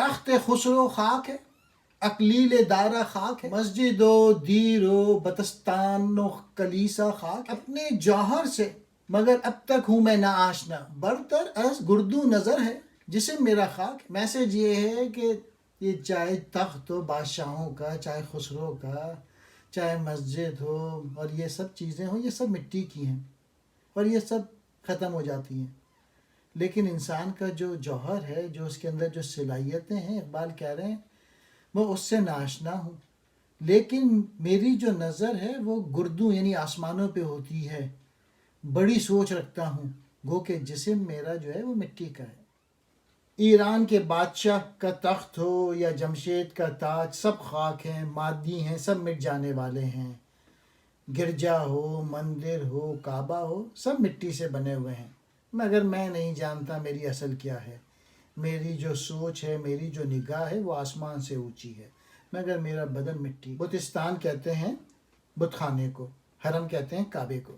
تخت خسرو خاک ہے، اقلیل دارہ خاک ہے، مسجد و دیر و بتستان و کلیسا خاک ہے، اپنے جوہر سے مگر اب تک ہوں میں نہ آشنا، برتر از گردو نظر ہے جسم میرا خاک۔ میسج یہ ہے کہ یہ چاہے تخت ہو بادشاہوں کا، چاہے خسرو کا، چاہے مسجد ہو، اور یہ سب چیزیں ہوں، یہ سب مٹی کی ہیں اور یہ سب ختم ہو جاتی ہیں، لیکن انسان کا جو جوہر ہے، جو اس کے اندر جو صلاحیتیں ہیں، اقبال کہہ رہے ہیں وہ اس سے ناشنا ہوں، لیکن میری جو نظر ہے وہ گردوں یعنی آسمانوں پہ ہوتی ہے، بڑی سوچ رکھتا ہوں، گو کہ جسم میرا جو ہے وہ مٹی کا ہے۔ ایران کے بادشاہ کا تخت ہو یا جمشید کا تاج، سب خاک ہیں، مادی ہیں، سب مٹ جانے والے ہیں۔ گرجا ہو، مندر ہو، کعبہ ہو، سب مٹی سے بنے ہوئے ہیں، مگر میں نہیں جانتا میری اصل کیا ہے۔ میری جو سوچ ہے، میری جو نگاہ ہے وہ آسمان سے اونچی ہے، مگر میرا بدن مٹی۔ بتستان کہتے ہیں بت خانے کو، حرم کہتے ہیں کعبے کو۔